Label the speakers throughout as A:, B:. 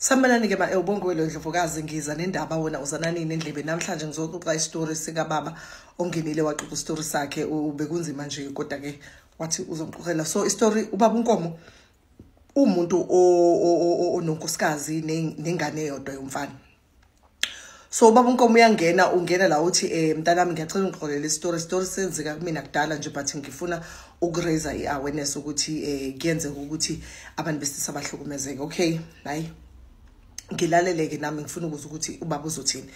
A: Sambelani ke ubongwelo Ndlovukazi ngiza nendaba wona uzananini endlebe namhlanje ngizoxoxa istory sika baba ongenile waxoxa istory sakhe ubekunzima nje kodwa ke wathi uzongixoxela so istory ubaba uNkomo umuntu ononkosikazi nengane eyodwa yomfana. So ubaba uNkomo ungena la uthi mntanami ngiyacela ungixolele story senzeka kumina kudala nje but ngifuna ukuraise iawareness ukuthi kuyenzeka ukuthi abantu besisa bahlukumezeke. Okay, hayi ngilaleleke nami ngifuna ukuzwa ukuthi ubaba uzothini.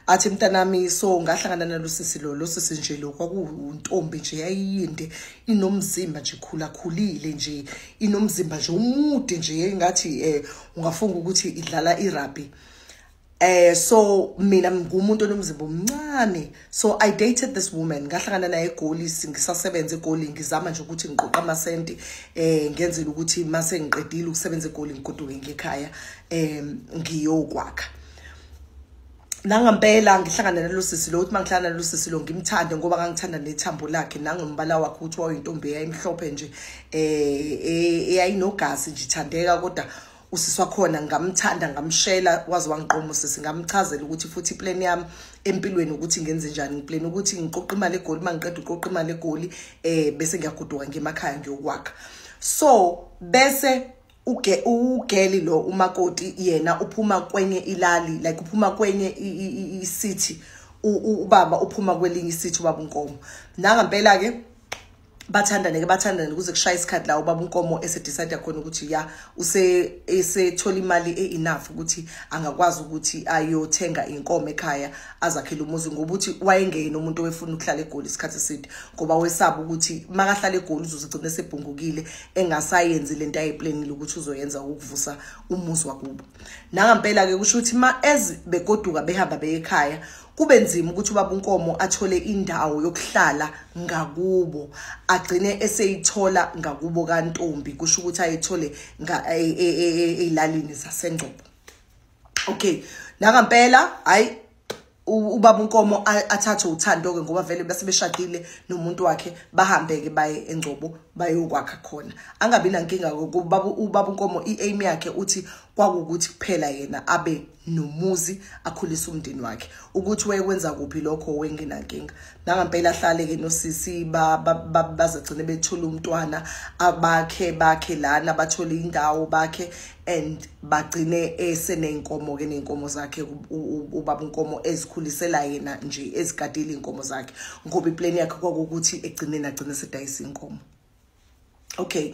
A: Athi mntanami so ngahlangana nalosisi lo sisi nje lo kwakuntombi nje yayinde inomzimba nje khulile nje inomzimba nje umude nje engathi ungafunga ukuthi idlala irugby. So mina ngumuntu onomzimba omncane, so I dated this woman ngahlangana naye eGoli ngisasebenza eGoli ngizama nje ukuthi ngiqoqa amasenti ngenzela ukuthi mase ngiqedile ukusebenza eGoli ngigoduke ngekhaya ngiyokwakha. Nangempela ngihlangana nalosisi lo uthi mangihlangana nalosisi lo ngimthande ngoba ngangithanda nethambo lakhe nangombala wakhe uthi wayintombi eyayimhlophe nje eyayinogazi nje ithandeka kodwa usisi wakhona ngamthanda ngamshela wazi wangiqoma usisi ngamchazela ukuthi futhi plan yami empilweni ukuthi ngenze njani ngiplan ukuthi ngiqoqa imali eGoli mangiqeda uqoqa imali eGoli bese ngiyagoduka ngemakhaya ngiyokwakha. So bese ugeli lo umakoti yena uphuma kwenye ilali like uphuma kwenye city ubaba uphuma kwelinye city ubaba uNkomo nangempela ke bathandane kuze kushaya isikhathi la ubaba uNkomo decide khona ukuthi ya esethola imali enough ukuthi angakwazi ukuthi ayothenga inkomo ekhaya azakhela umuzi ngokuthi wayengene umuntu wefuna ukuhlala eGoli isikhathi eside ngoba wesaba ukuthi makahlala eGoli uzogcina esebhungukile engasayenzi lento ayiplanile ukuthi uzoyenza ukuvusa umuzi wakubo. Nangempela ke kusho ukuthi begoduka behamba beyekhaya kube nzima ukuthi ubaba uNkomo athole indawo yokuhlala ngakubo agcine eseyithola ngakubo kaNtombi kusho ukuthi ayithole eilalini zaseNgcobo. Okay, nangempela hayi ubaba uNkomo athathe uthando ke ngoba vele bese beshadile nomuntu wakhe bahambe ke baye eNgcobo bayokwakha khona. Angabi nankinga ngoba ubaba uNkomo iaim yakhe uthi kwakukuthi kuphela yena abe nomuzi akhulisa umndeni wakhe ukuthi wayekwenza kuphi lokho wengenankinga. Nangempela ahlale ke nosisi bazagcina bethola umntwana bakhe lana bathola indawo bakhe and bagcine esenenkomo ke nenkomo zakhe ubaba uNkomo ezikhulisela yena nje ezigadile inkomo zakhe ngoba iplan yakhe kwakukuthi agcine sedayisa inkomo. Okay,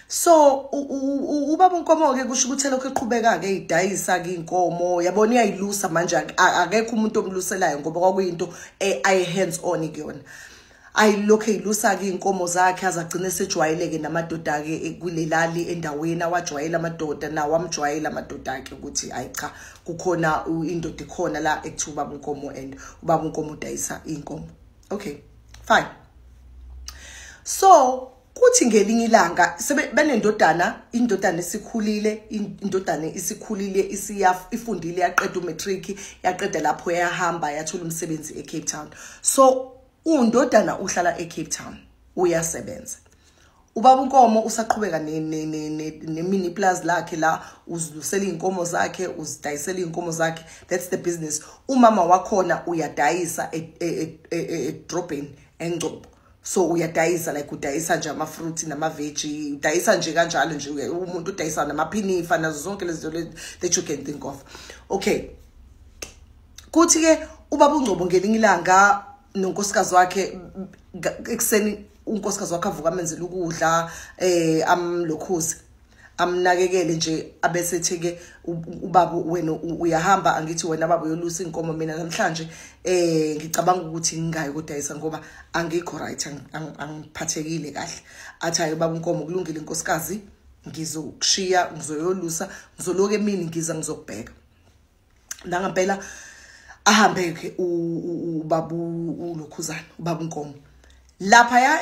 A: so ubaba uNkomo ke kusho ukuthi lokho eqhubeka ke idayisa ke inkomo yabona iyayilusa manje akekho umuntu omluselayo ngoba kwakuyinto ay hands on kuyona. Ayilokho eyilusa ke inkomo zakhe azagcina sejwayeleke namadoda ke kulelali endaweni awajwayela amadoda nawo amjwayela amadoda ke ukuthi ayi cha kukhona indoda ikhona la ekuthiwa ubaba uNkomo and ubaba uNkomo udayisa inkomo. Okay, fine. So kuthi ngelinye ilanga benendodana indodana isikhulile ifundile yaqeda umatric yaqeda lapho yahamba yathola umsebenzi eCape Town. So undodana uhlala eCape Town uyasebenza. Ubaba uNkomo usaqhubeka ne-mini plus lakhe la uzilusela inkomo zakhe uzidayisela inkomo zakhe, that's the business. Umama wakhona uyadayisa edrobheni eNgcobo. So uyadayisa like udayisa nje ama fruit nama veggie udayisa nje kanjalo nje umuntu udayisa namaphinifa nazo zonke lezi that you can think of. Okay, kuthi ke ubaba uNgcobo ngelinye ilanga nonkosikazi wakhe ekseni unkosikazi wakhe avuka amenzela ukudla amlokhuzi amnakekele nje abesetheke ubaba wena uyahamba angithi wena baba uyolusa inkomo mina namhlanje ngicabanga ukuthi ngingayi kodayisa ngoba angikho right angiphathekile kahle. Athi hayi baba uNkomo kulungile inkosikazi ngizokushiya ngizoyolusa ngizoloke emini ngiza ngizokubheka. Nangempela ahambe ke ubaba ulokhuzana ubaba uNkomo lapha ya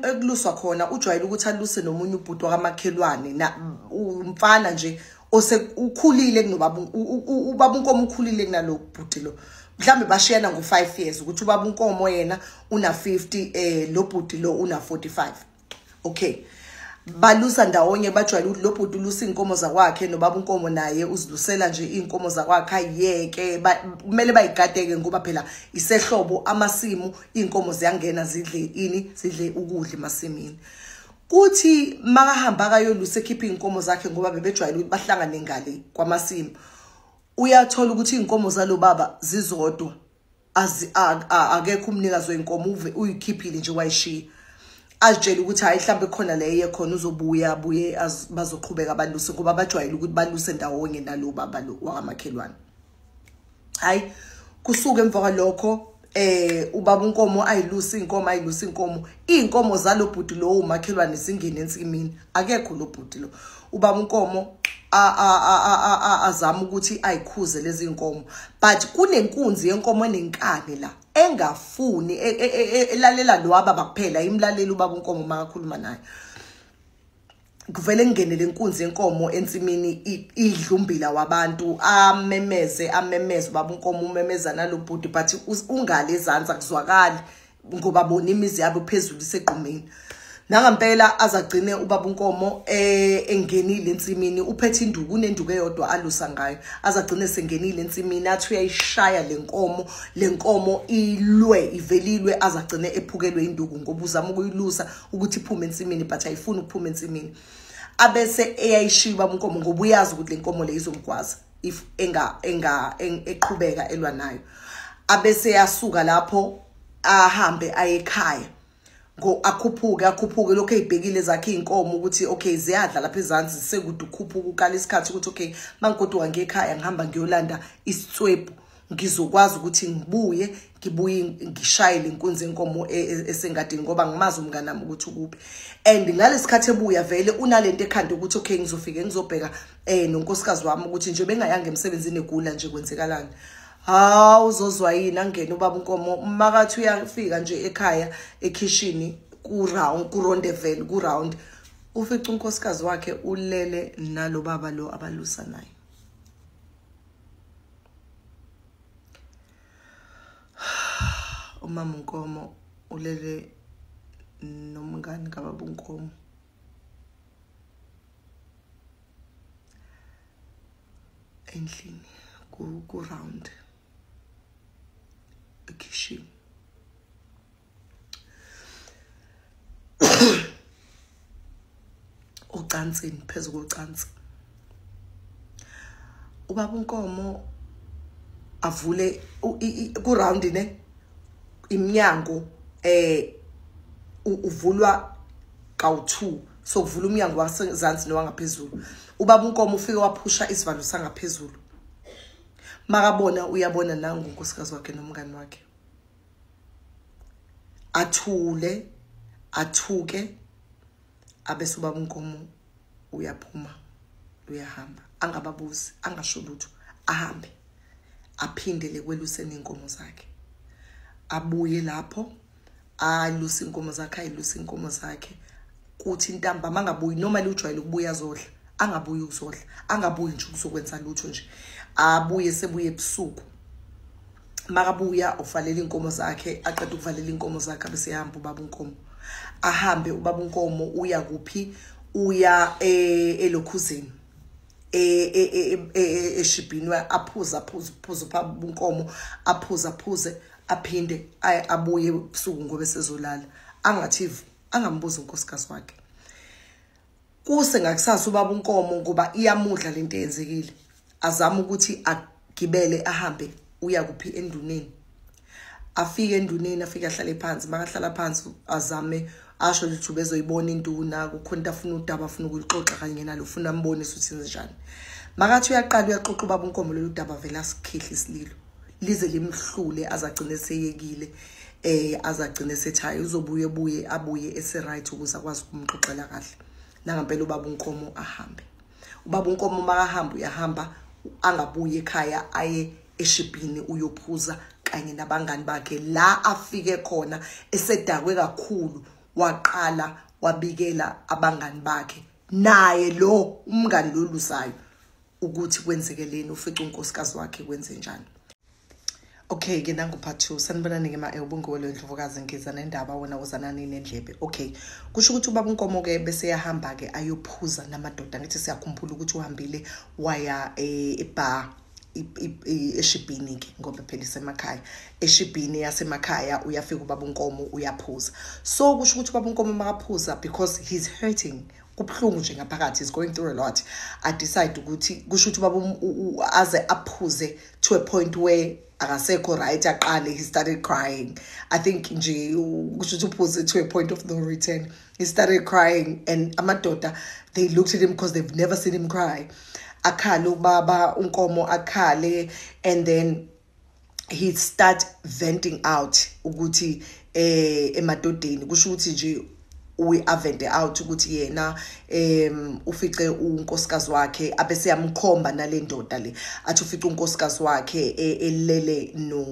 A: ekuluswa khona ujwayele ukuthi aluse nomunye ubhuti wakamakhelwane na umfana nje osekukhulile kunobaba ubaba uNkomo ukhulile kunalo bhuti lo mhlambe bashiyana ngo5 years ukuthi ubaba uNkomo yena una 50 lo bhuti lo una 45. Okay, balusa ndawonye bajwayele ukuthi lo bhuti ulusa inkomo zakwakhe nobaba unkomo naye uzilusela nje inkomo zakwakhe ayeke kumele bayigadeke ngoba phela isehlobo amasimu inkomo ziyangena zidle ukudla emasimini. Kuthi makahamba akayolusa ekhipha inkomo zakhe ngoba bebejwayele ukuthi bahlangane ngale kwamasimu, uyathola ukuthi inkomo zalo baba zizodwa akekho umnikazi wenkomo uyikhiphile nje wayishiya, azitshela ukuthi hayi mhlambe khona la eye khona uzobuya abuye bazoqhubeka abaluse ngoba bajwayele ukuthi baluse ndawonye nalo baba lo wakamakhelwane. Hayi kusuka emva kwalokho ubaba unkomo ayilusa inkomo zalo bhuti lo umakhelwane zingene ensimini, akekho lo bhuti lo. Ubaba unkomo azama ukuthi ayikhuze lezi inkomo, but kunenkunzi yenkomo enenkani la engafuni elalela lo ababa kuphela, imlalela ubaba unkomo makakhuluma naye. Kuvele ngene lenkunzi yenkomo ensimini idlumbila wabantu amemeze ubaba unkomo umemeza nalo bhuti, but ungale ezansi akuzwakali ngoba bona imizi yabo phezulu iseqhumeni. Nangampela azagcine ubaba unkomo engenile ensimini, uphethe induku, unenduku eyodwa alusa ngayo, azagcine sengenile ensimini athi uyayishaya lenkomo ilwe ivelilwe, azagcine ephukelwe induku ngoba uzama ukuyilusa ukuthi iphume ensimini but ayifuni ukuphuma ensimini. Abese eyayishiya ubaba unkomo ngoba uyazi ukuthi lenkomo le izomgwaza if eqhubeka elwa nayo. Abese yasuka lapho ahambe ayekhaya akhuphuke lokho eyibhekile zakhe inkomo ukuthi okay ziyadla lapha ezansi sekude ukhuphuka ukala isikhathi ukuthi okay mangigoduka ngekhaya ngihamba ngiyolanda isitswebhu ngizokwazi ukuthi ngibuye ngishaye lenkunzi yenkomo esengadini ngoba ngimazi umngane nami ukuthi ukuphi. And ngalesikhathi ebuya vele unalento ekhanda ukuthi okay ngizofika ngizobheka nonkosikazi wami ukuthi nje bengayanga emsebenzini egula nje kwenzekalani. Hawu uzozwa yini angene ubaba unkomo makathi uyafika nje ekhaya ekhishini kurondevele kuround ufica unkosikazi wakhe ulele nalo baba lo abalusa naye. Umama unkomo ulele nomngane kababa unkomo endlini kuround ekishini. Ucansini phezu kocansi ubaba unkomo avule kuround ne iminyango uvulwa kawu2, so kuvula umnyango wasezansi nowangaphezulu. Ubaba unkomo ufike waphusha isivalo sangaphezulu, makabona uyabona nangu unkosikazi wakhe nomngane wakhe athule athuke. Abese ubaba unkomo uyaphuma uyahamba, angababuzi angasho lutho, ahambe aphindele kweluseni inkomo zakhe, abuye lapho alusa inkomo zakhe kuthi intamba mangabuyi noma ujwayele ukubuya azodla, angabuyi ukuzodla, angabuyi nje ukuzokwenza lutho nje, abuye sebuye ebusuku. Makabuya uvalela inkomo zakhe, aqeda ukuvalela inkomo zakhe bese ehamba ubaba unkomo. Ahambe ubaba unkomo uya kuphi? Uya elokhuzeni eshibhini aphuza ubaba unkomo aphuze aphinde abuye ebusuku ngoba esezolala. Angathivu angambuza unkosikazi wakhe. Kuse ngakusasa ubaba unkomo ngoba iyamudla lento eyenzekile, azama ukuthi agibele ahambe uya kuphi? Enduneni. Afike enduneni, afike ahlale phansi, makahlala phansi azame asho ukuthi bezoyibona induna kukhona into afuna udaba afuna ukulixoxa kanye nalo ufuna ambonise ukuthi njani. Makathi uyaqala uyaxoxa ubaba unkomo lolu daba vela sikhihla isililo lize limhlule azagcine seyekile, azagcine sethayo uzobuye abuye ese right ukuze akwazi ukumxoxela kahle. Nangampela ubaba unkomo ahambe. Ubaba unkomo makahamba uyahamba angabuye ekhaya aye eshibhini uyophuza kanye nabangani bakhe. La afike khona esedakwe kakhulu waqala wabikela abangani bakhe, naye lo umngani lolusayo ukuthi kwenzekeleni, ufica unkosikazi wakhe kwenze njani. Okay, ke nangu part 2. Sanibonani ngema ubungolo Ndlovukazi ngiza nendaba wona uzanani nendlebe. Okay. Kusho ukuthi ubaba uNkomo ke bese yahamba ke ayophuza namadoda. Ngithi siyakhumbula ukuthi uhambile waya ebar eshibhini ke ngoba phela isemakhaya. Eshibhini yasemakhaya uyafika ubaba uNkomo uyaphuza. So kusho ukuthi ubaba uNkomo makaphuza because he's hurting. Kubhlungu nje ngaphakathi, is going through a lot. I decide ukuthi kusho ukuthi ubaba aze aphuze to a point where akasekho right aqale he started crying. I think nje kusho ukuthi uphuze to a point of no return. He started crying and amadoda they looked at him because they've never seen him cry. Akhale ubaba uNkomo akhale and then he start venting out ukuthi emadodeni kusho ukuthi nje avente out ukuthi yena ufice unkosikazi wakhe abese yamkhomba nalendoda le athi ufice unkosikazi wakhe elele no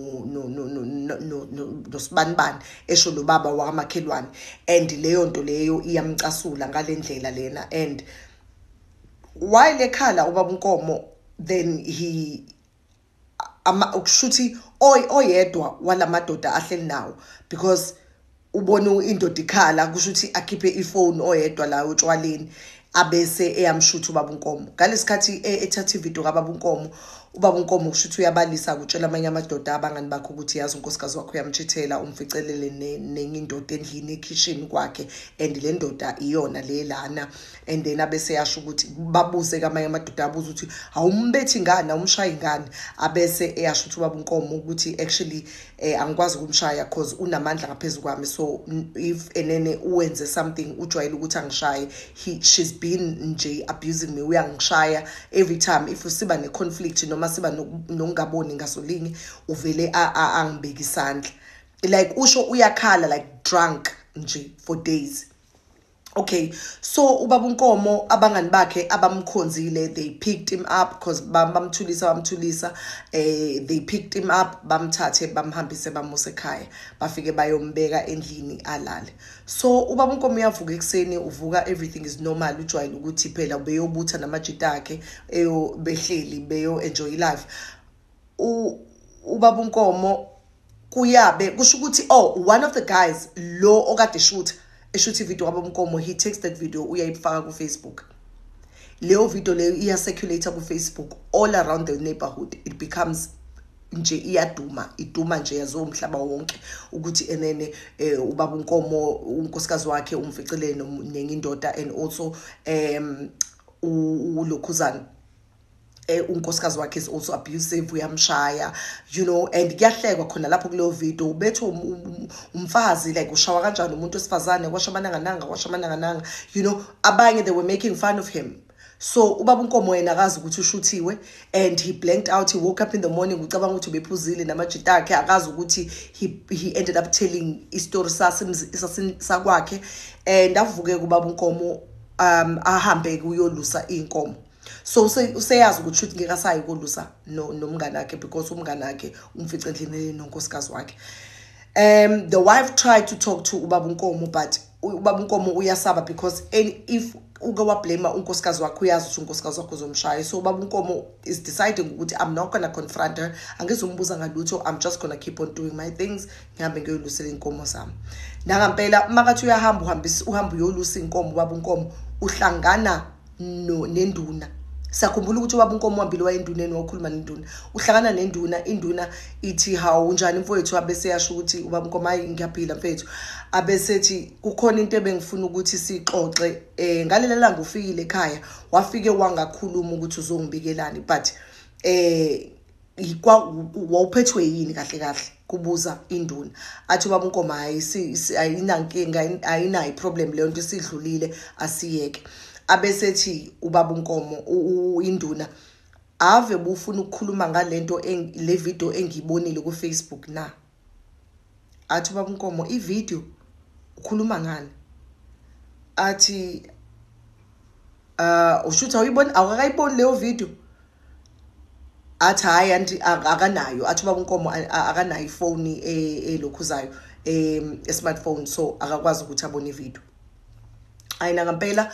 A: sibanibani esho lo baba wakamakhelwane and leyo nto leyo iyamcasula ngalendlela lena and while ekhala ubaba uNkomo then he ukushuthi oyedwa walamadoda ahleli nawo because ubone indoda ikhala kusho ukuthi akhiphe iphone oyedwa la utshwaleni abese eyamshutha ubaba uNkomo ngalesikhathi ethatha ivideo kababa uNkomo ubaba uNkomo kusho ukuthi uyabalisa ukutshela amanye amadoda abangani bakho ukuthi yazi unkosikazi wakho uyamchithela umficelele nenye indoda endlini ekitchen kwakhe and le ndoda iyona le lana and then abese yasho ukuthi babuze kamanye amadoda abuza ukuthi awumbethi ingane awumshaya ingane abese eyasho ukuthi ubaba uNkomo ukuthi actually angikwazi ukumshaya because unamandla ngaphezulu kwami so if enene uwenze something ujwayele ukuthi angishaye she's been nje abusing me uyangishaya every time if usiba ne conflict noma siba nokungaboni ngasolinye uvele angibeka isandla like usho uyakhala like drunk nje for days. Okay, so ubaba uNkomo abangani bakhe abamkhonzile they picked him up because bamthulisa they picked him up bamthathe bamhambise bamuse ekhaya bafike bayombeka endlini alale. So ubaba uNkomo uyavuka ekseni uvuka everything is normal ujwayele ukuthi phela beyobutha namajita akhe behleli beyo enjoy life. Ubaba uNkomo kuyabe kusho ukuthi one of the guys lo okade shoot video kababa uNkomo he takes that video uyayifaka ku Facebook. Leo video leyo iya circulate ku Facebook all around the neighborhood. It becomes nje iduma nje yazo umhlaba wonke ukuthi enene ubaba uNkomo unkosikazi wakhe umficele nenye indoda and also uLokhuzana unkosikazi wakhe is also abusive uyamshaya you know and kuyahlekwa khona lapho kuleyo video ubethu umfazi like ushawa kanjani umuntu osifazane kwashamananga you know abanye they were making fun of him. So ubaba uNkomo yena akazi ukuthi ushuthiwe and he blanked out. He woke up in the morning ucabanga ukuthi ubephuzile namajita akhe akazi ukuthi he ended up telling istory sakwakhe and avuke kubaba uNkomo ahambe kuyolusa inkomo. So useyazi ukuthi shoot ngeke asayi kolusa nomngane wakhe because umngane wakhe umfice endlini nonkosikazi wakhe. The wife tried to talk to ubaba uNkomo but ubaba uNkomo uyasaba because if uke wablame unkosikazi wakhe uyazi ukuthi unkosikazi wakhe uzomshaya. So ubaba uNkomo is deciding ukuthi I'm not going to confront her, angizombuza ngalutho, I'm just going to keep on doing my things, ngihambe ngiyolusela inkomo zami. Nangempela makathi uyahamba uyolusa inkomo ubaba uNkomo uhlangana nenduna. Sakhumbula ukuthi ubaba uNkomo wambili wayenduneni wakhuluma nenduna. Uhlangana nenduna, induna ithi hawu unjani mfowethu abese yasho ukuthi ubaba uNkomo hayi ngiyaphila mfowethu. Abesethi kukhona into ebengifuna ukuthi sixoxe ngalelela langa ufikile ekhaya wafike wangakhuluma ukuthi uzongibikelani but wawuphethwe yini kahle kubuza induna. Athi ubaba uNkomo ayinankinga ayinayi problem leyo nto isidlulile asiyeke. Abesethi ubaba uNkomo induna ave bufuna ukukhuluma ngalento le video engibonile ku Facebook na. Athi ubaba uNkomo ivideo ukhuluma ngani? Athi ushutha uyibona awakayiboni leyo video? Athi hayi anti akanayo. Athi ubaba uNkomo akanayo ifone elokhuzayo smartphone so akakwazi ukuthi abone ivideo. Ayina ngempela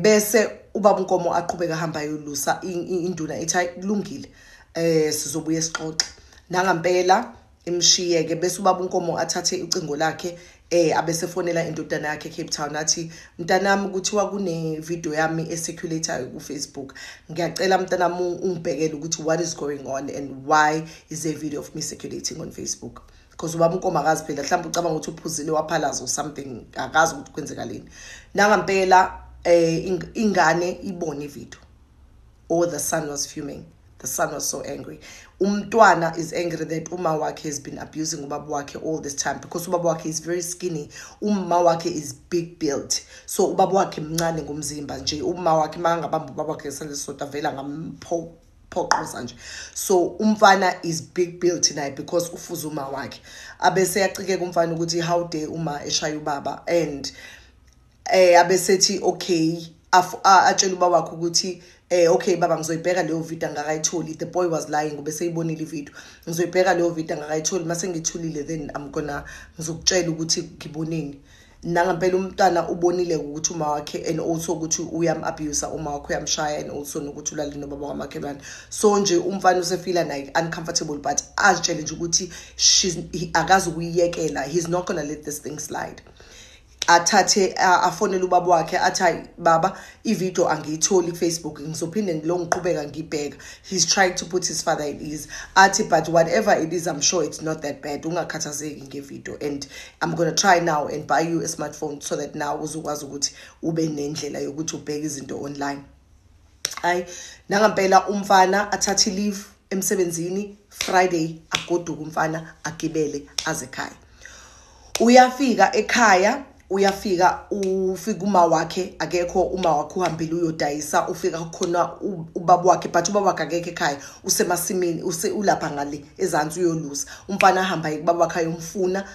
A: bese ubaba uNkomo aqhubeka hamba yolusa induna ethi kulungile sizobuye sixoxe. nangampela imshiyeke bese ubaba uNkomo athathe ucingo lakhe abesefonela indodana yakhe Cape Town athi mntanami kuthiwa kune video yami eseculator ku Facebook ngiyacela mntanami ungibhekele ukuthi what is going on and why is there a video of me circulating on Facebook because ubaba uNkomo akazi phela mhlawumbe ucabanga ukuthi uphuzile waphalaza or something akazi ukuthi kwenzekaleni nangampela ingane ibone ivideo or the son was fuming. The son was so angry. Umntwana is angry that uma wakhe has been abusing ubaba wakhe all this time because ubaba wakhe is very skinny. Uma wakhe is big built. So ubaba wakhe mncane ngomzimba nje. Uma wakhe mangabamba ubaba wakhe salisota vela ngamphoqoza nje. So umfana is big built naye because ufuza uma wakhe. Abese yacikeka umfana ukuthi how dare uma eshaya ubaba and abesethi okay atshela ubaba wakhe ukuthi okay baba ngizoyibheka leyo video ngakayitholi the boy was lying bese ibonile ivideo ngizoyibheka leyo video ngakayitholi mase ngithulile then ngizokutshela ukuthi ngiboneni nangampela umntana ubonile ukuthi uma wakhe and also ukuthi uyam abuse uma wakhe uyamshaya and also nokuthi ulale nobaba kwamakhelwane so nje umfana usefila naye uncomfortable but azitshele nje ukuthi akazi ukuyiyekela he's not gonna let this thing slide athathe afonela ubaba wakhe athi baba ivideo angiyitholi ku Facebook ngizophinde ngiqhubeka ngibheka he's trying to put his father at ease athi but whatever it is I'm sure it's not that bad ungakhathazeki ngevideo and I'm going to try now and buy you a smartphone so that now uzokwazi ukuthi ube nendlela yokuthi ubheke izinto online nangampela umfana athathe leave emsebenzini Friday agoduka umfana agibele aze ekhaya uyafika ekhaya ufika uma wakhe akekho uma wakhe uhambile uyodayisa ufika khona ubaba wakhe but ubaba wakhe akekho ekhaya usemasimini ulapha ngale ezantsi uyolusa umfana ahamba ubaba wakhe ayomfuna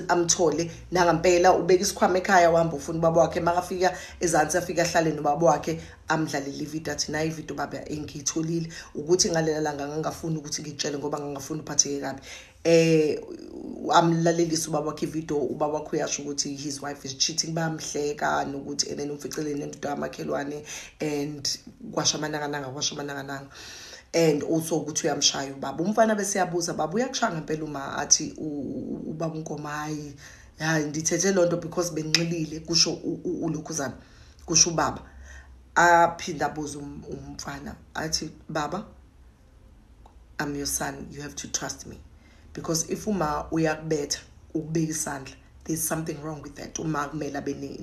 A: amthole nangampela ubeka isikhwama ekhaya uhamba ufuna ubaba wakhe makafika ezantsi afika ahlale nobaba wakhe amdlalele ivideo athi nayi ivideo baba engiyitholile ukuthi ngalela langa ngangafuni ukuthi ngitshele ngoba ngangafuni uphatheke kabi amlalelisa ubaba wakhe ivideo ubaba wakhe uyasho ukuthi his wife is cheating bamhleka nokuthi ene umficeleni nendoda yamakhelwane and kwashamananga and also ukuthi uyamshaya ubaba umfana bese yabuza baba uyakushaya ngempela uma athi ubaba uNkomo hayi ndithethe lonto because benxilile kusho ulokhuzana kusho ubaba aphinda abuza umfana athi baba I'm your son you have to trust me because if uma uyakubetha ukubeka isandla there's something wrong with that uma kumele abene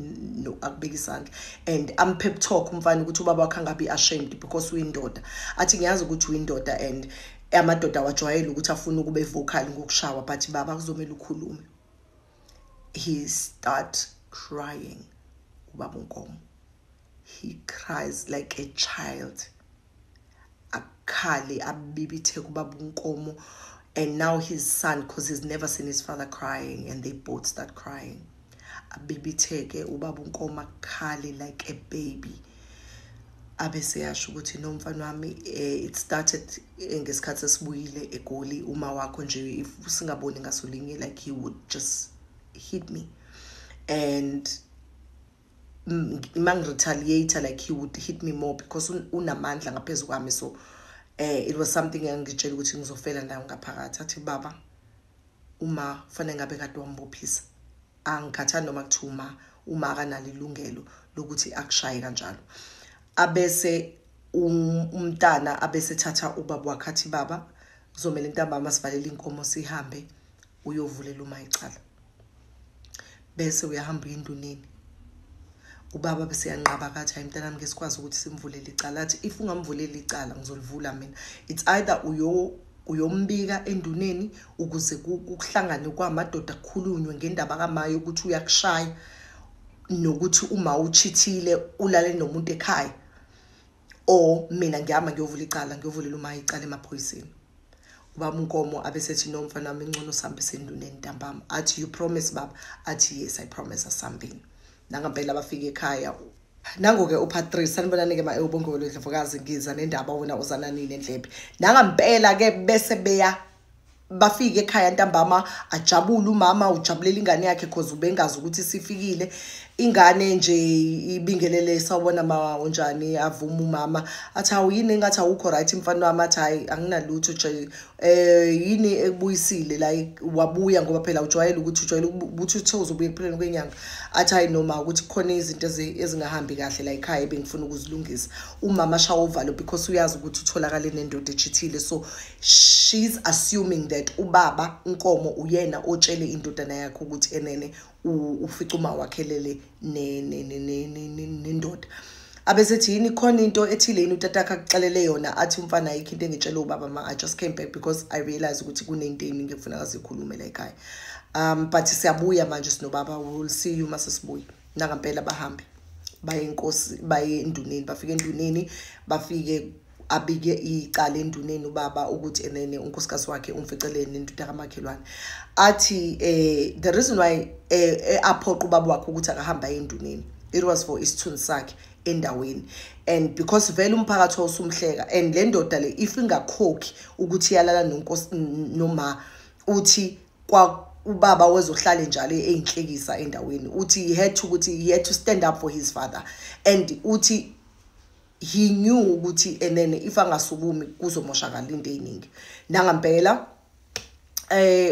A: akubeka isandla and I'm pep talk umfana ukuthi ubaba wakhe angabe ashamed because uyindoda athi ngiyazi ukuthi uyindoda and amadoda wajwayela ukuthi afuna ukube vocal ngokushawa but baba kuzomela ukhulume he start crying ubaba uNkomo he cries like a child akhale abibithe kubaba uNkomo and now his son because he's never seen his father crying and they both start crying abibitheke ubaba uNkomo akhale like a baby abese yasho ukuthi nomfana wami it started ngesikhathi esibuyile eGoli uma wakho nje if singaboni ngasolinye like he would just hit me and retaliate like he would hit me more because unamandla ngaphezulu kwami so it was something engitshela ukuthi ngizofela ndawo ngaphakathi athi baba uma fanele ngabe kade wambophisa angikhathani noma kuthuma uma akanalo ilungelo lokuthi akushaye kanjalo abese umntana abese thatha ubaba wakhe athi baba kuzomela intambama sivalele inkomo sihambe uyovulela uma icala bese uyahamba induneni ubaba bese yanqaba kathi hayi mntanami ngesikwazi ukuthi simvulele icala athi if ungamvulela icala ngizolivula mina it's either uyombika enduneni ukuze kuhlangane kwamadoda kukhulunywe ngendaba kaMayo ukuthi uyakushaya nokuthi uma uchithile ulale nomuntu ekhaya or mina ngiyama ngiyovula icala ngiyovulela uma icala emaphoyiseni ubaba uNkomo abesethi nomfana wami ngcono sambe senduneni ntambama athi you promise baba athi yes I promise asambini nangampela bafika ekhaya nangoke uPatrice sanibonani ke maebongolo Ndlovukazi ngiza nendaba wona uzana nini eNdlebe nangampela ke bese bafika ekhaya ntambama ajabula umama ujabulela ingane yakhe because ubengazi ukuthi sifikile ingane nje ibingelele sawubona ma unjani avuma umama athi awuyini ngathi awukho right mfana wami athi hayi anginalutho nje yini ebuyisile la wabuya ngoba phela ujwayele ukuthi ujwayele ukuthi uthoze ubuye ekuphileni kwenyanga athi hayi noma ukuthi kukhona izinto ezingahambi kahle la ekhaya bengifuna ukuzilungisa umama shaya uvalo because uyazi ukuthi utholakale nendoda echithile so she's assuming that ubaba unkomo uyena otshele indodana yakhe ukuthi enene ufica uma wakhelele nendoda abesethi yini khona into ethile yini utatakha akuxelele yona athi umfana ayikho into engitshela ubaba ma I just came back because I realized ukuthi kunento eningi ngifuna ngazikhulume la ekhaya but siyabuya manje sinobaba we'll see you masesibuya nakampela bahambe baye inkosi baye enduneni bafike enduneni bafike abike icala enduneni ubaba ukuthi enene unkosikazi wakhe umficelene nendoda kamakhelwane athi the reason why aphoqa ubaba wakhe ukuthi akahamba enduneni it was for isithunzi sakhe endaweni and because vele umphakathi wasumhleka and le ndoda le if ingakhokhi ukuthi yalala nonkosi noma uthi kwa ubaba wezohlala njalo einhlekisa endaweni uthi he had to stand up for his father and uthi he knew ukuthi enene if angasukumi kuzomoshakala into eziningi nangampela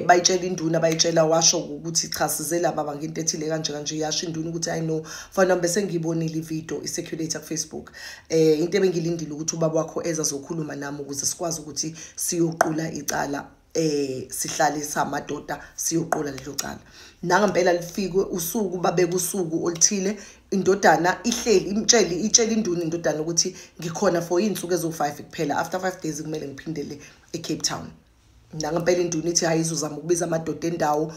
A: bayitshela induna bayitshela washo ukuthi cha sizela baba ngento ethile kanje yasho induna ukuthi I know fana bese ngibonile ivideo iseculator ku Facebook into ebengilindile ukuthi ubaba wakho ezazokhuluma nami ukuze sikwazi ukuthi siyoqula icala sihlale samadoda siyoqula lelo cala nangampela lifikwe usuku babeka usuku olithile indodana ihleli itshela induna indodana ukuthi ngikhona for insuku ezo5 kuphela after 5 days kumele ngiphindele eCape Town nangampela induna ithi hayizozama ukubiza amadoda endawo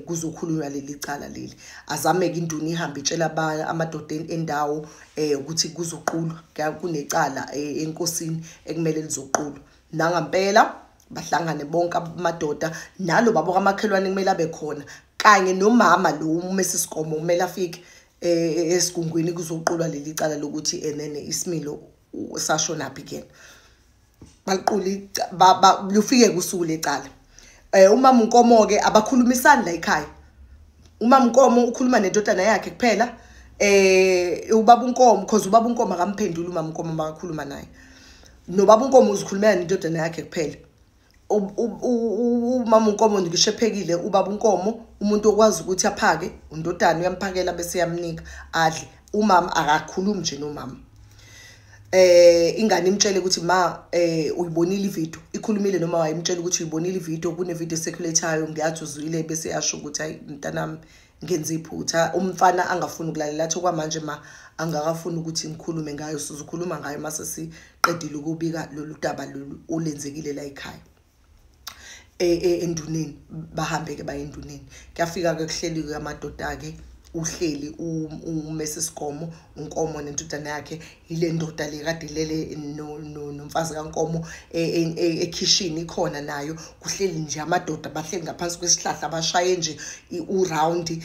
A: kuzokhulunywa leli cala leli azameke induna ihambe itshela amadoda endawo ukuthi kuzoqulwa kunecala enkosini ekumele lizoqulwa nangampela bahlangane bonke amadoda nalo babo kamakhelwane kumele abe khona kanye nomama lo umesisikomo kumele afike esigungwini kuzoqulwa leli cala lokuthi enene isimilo sashona again baliquli lufike kusuku lecala umama unkomo ke abakhulumisani la ekhaya umama unkomo ukhuluma nendodana yakhe kuphela ubaba unkomo because ubaba unkomo akamphendula umama unkomo makakhuluma naye nobaba unkomo uzikhulumela nendodana yakhe kuphela umama unkomo ngishephekile ubaba unkomo umuntu okwazi ukuthi aphake undodana uyamphakela bese yamnika adle umama akakhulumi nje nomama ingane imtshele ukuthi ma uyibonile ivideo ikhulumile noma wayimtshela ukuthi uyibonile ivideo kune video circulator ngiyathi uzwile bese yasho ukuthi hayi mntanami ngenza iphutha umfana angafuni ukulalela athi kwamanje ma angakafuni ukuthi ngikhulume ngayo sizokhuluma ngayo mase siqedile ukubika lolu daba lolu olenzekile la ekhaya enduneni bahambe ke bayenduneni kuyafika ke kuhleli kwamadoda ke uhleli umesisikomo unkomo nentudana yakhe ile ndoda le kade lele nomfazi kaNkomo ekitchen ikhona nayo kuhleli nje amadoda bahleli ngaphansi kwesihlahla bashaye nje uround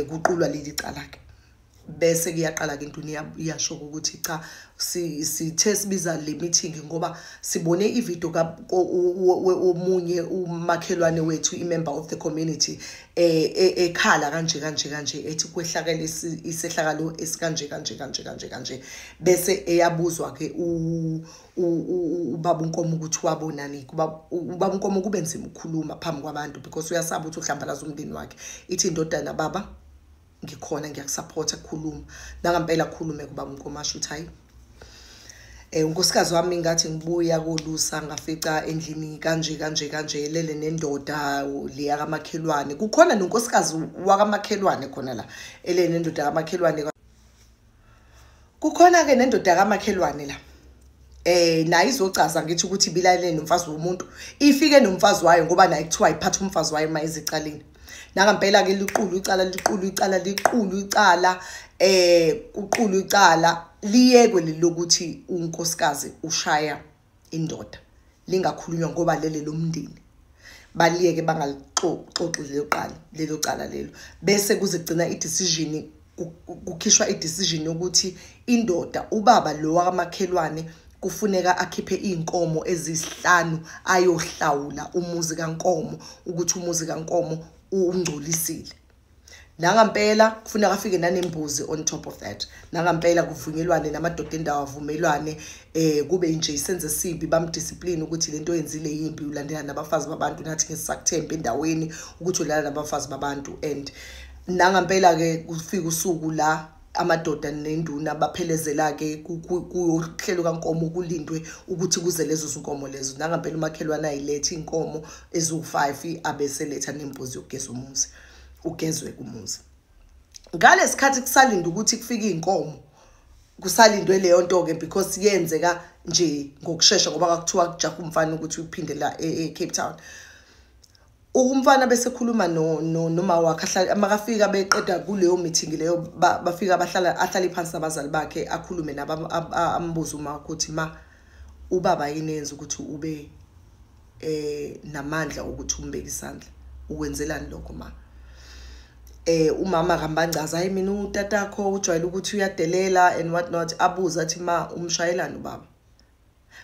A: kuqulwa leli cala ke bese kuyaqala ke intuni iyasho ukuthi cha sithe sibiza le meeting ngoba sibone ivideo omunye umakhelwane wethu imember of the community ekhala kanje ethi kwehlakele isehlakalo esikanje bese eyabuzwa ke ubaba uNkomo ukuthi wabonani ubaba uNkomo kube nzima ukukhuluma phambi kwabantu because uyasaba ukuthi uhlambalaza umndeni wakhe ithi indodana baba ngikhona ngiyakusupporta ukukhuluma nangampela khulume kubaba uNkomo asho uthi hayi unkosikazi wami ngathi ngibuya kolusa ngafica endlini kanje lele nendoda leya kamakhelwane kukhona nonkosikazi wakamakhelwane khona la elele nendoda kamakhelwane kukhona ke nendoda kamakhelwane la nayi izochaza ngithi ukuthi bilalele nomfazi womuntu ifike nomfazi wayo ngoba nayi kuthiwa iphatha umfazi wayo mayizicaleni nangampela ke liqulu icala liyekwe lilokuthi unkosikazi ushaya indoda lingakhulunywa ngoba lele lomndeni baliyeke bangalixoxi lelo cala lelo bese kuzegcina idecision kukhishwa idecision ukuthi indoda ubaba lo wakamakhelwane kufuneka akhiphe inkomo ezisihlanu ayohlawula umuzi kaNkomo ukuthi umuzi kaNkomo ungcolisile Nangampela kufuneka afike nanembuzi on top of that. Nangampela kuvunyelwane namadoda endawo avumelwane kube nje isenze sibi bamdiscipline ukuthi lento yenzile yimbi ulandela nabafazi babantu nathi ngesisakuthemba endaweni ukuthi ulala nabafazi babantu. And nangampela ke kufika usuku la amadoda nenduna baphelezela ke kuyohlelo kaNkomo kulindwe ukuthi kuze lezo zinkomo lezo. Nangampela umakhelwane ayilethe inkomo ezu5 abeseletha nembuzi yokugeza umuzi ugezwe kumuzi. Ngalesikhathi kusalinda ukuthi kufike inkomo kusalindwe leyo nto ke because yenzeka nje ngokusheshsha ngoba kuthiwa kujaha umfana ukuthi uphinde la eCape Town. Umfana bese khuluma noma wakhe amakafika beqeda kuleyo meeting leyo bafika ahlala phansi nabazali bakhe akhulume nabo ambuza uma ukuthi ma ubaba yinenza ukuthi ube namandla ukuthi umbeke isandla ukwenzelani lokho ma. Umama kambancaza hayi mina utatakho ujwayele ukuthi uyadelela and what not abuza athi ma umshayelana ubaba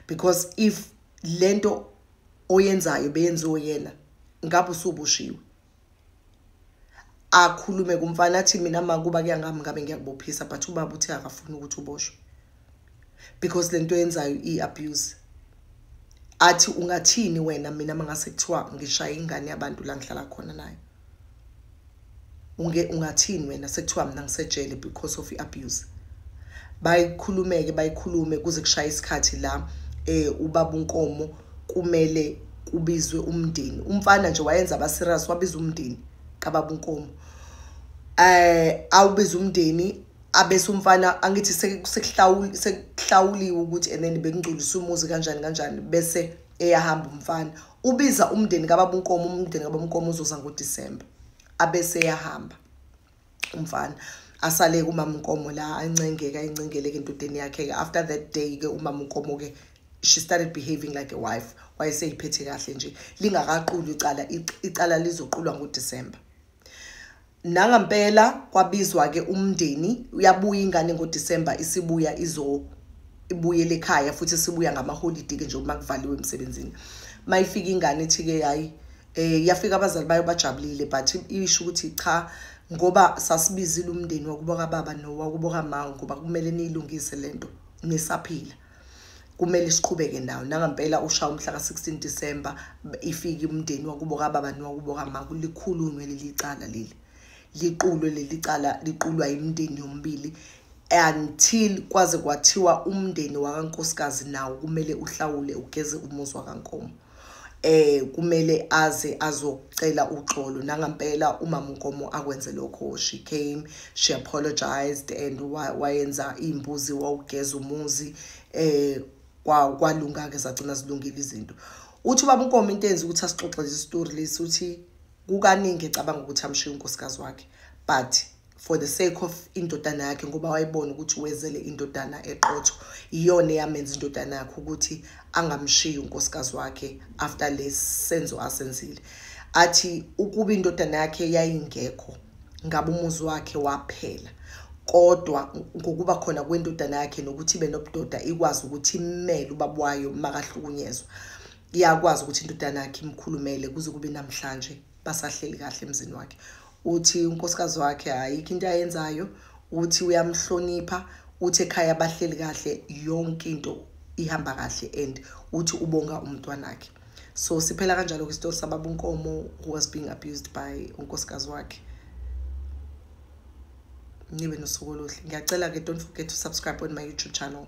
A: because if lento oyenzayo beyenziwe yena ngabe usubushiwe. Akhulume kumfana athi mina makuba kuyangami ngabe ngiyakubophisa but ubaba uthi akafuni ukuthi uboshwe because lento yenzayo iabuse. Athi ungathini wena mina mangase kuthiwa ngishaya ingane yabantu la ngihlala khona nayo. Ungathini wena sekuthiwa mina ngisejele because of iabuse. Bayikhulume kuze kushaya isikhathi la ubaba uNkomo kumele kubizwe umndeni. Umfana nje wayenza aba serious wabiza umndeni kababa uNkomo. Awubiza umndeni abese umfana angithi sekuhlawuliwe ukuthi and then bekungculisa umuzi kanjani bese eyahamba umfana. Ubiza umndeni kababa uNkomo, umndeni kababa uNkomo uzoza ngoDisemba. Abese yahamba umfana asale umama uNkomo la ancengele ke intodeni yakhe ke. After that day ke umama uNkomo ke she started behaving like a wife. Wayeseyiphethe kahle nje lingakaquli icala lizoqulwa ngoDisemba. Nangampela kwabizwa ke umndeni uyabuya ingane ngoDisemba isibuya ibuyele ekhaya futhi sibuya ngama-holiday ke nje uma kuvaliwe emsebenzini. Mayifika ingane ethi ke hayi yafika abazali bayo bajabulile but isho ukuthi cha ngoba sasibizile umndeni wakuboka baba nowakuboka mama ngoba kumele nilungise lento nisaphila kumele siqhubeke nawo. Nangampela ushaya umhla ka16 December ifika umndeni wakuboka baba nowakuboka mama likhulunywe leli cala leli liqulwe leli cala liqulwa imindeni yombili until kwaze kwathiwa umndeni wakaNkosikazi nawo kumele uhlawule ugeze umuzi wakaNkomo. Kumele aze azocela uxolo. Nangampela umama uNkomo akwenze lokho. She came, she apologized and wayenza imbuzi wawugeza umuzi kwalunga ke sagcina silungile izinto. Uthi ubaba uNkomo into enza ukuthi asixoxe lezi story lesi uthi kukaningi ecabanga ukuthi amshiya unkosikazi wakhe but for the sake of indodana yakhe ngoba wayibona ukuthi wezele indodana eqotho iyona yamenza indodana yakhe ukuthi angamshiyi unkosikazi wakhe after lesenzo asenzile. Athi ukuba indodana yakhe yayingekho ngabe umuzi wakhe waphela kodwa ngokuba khona kwendodana yakhe nokuthi benobudoda ikwazi ukuthi imele ubaba wayo makahlukunyezwa iyakwazi ukuthi indodana yakhe imkhulumele kuze kube namhlanje basahleli kahle emzini wakhe. Uthi unkosikazi wakhe ayikho into ayenzayo uthi uyamhlonipha uthi ekhaya bahleli kahle yonke into ihamba kahle and uthi ubonga umntwana wakhe. So siphela kanjalo ke story sababa uNkomo who was being abused by unkosikazi wakhe. Nibe nosuku oluhle. Ngiyacela ke don't forget to subscribe on my YouTube channel.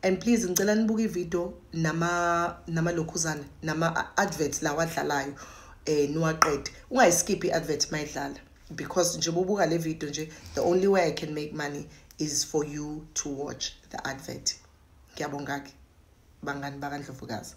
A: And please ngicela nibuke ivideo nama lokhuzana nama adverts la wadlalayo niwaqede. Ungayiskip iadvert mayidlala because nje bobuka le video nje the only way I can make money is for you to watch the advert. Ngiyabonga ke bangani bakaNdlovukazi.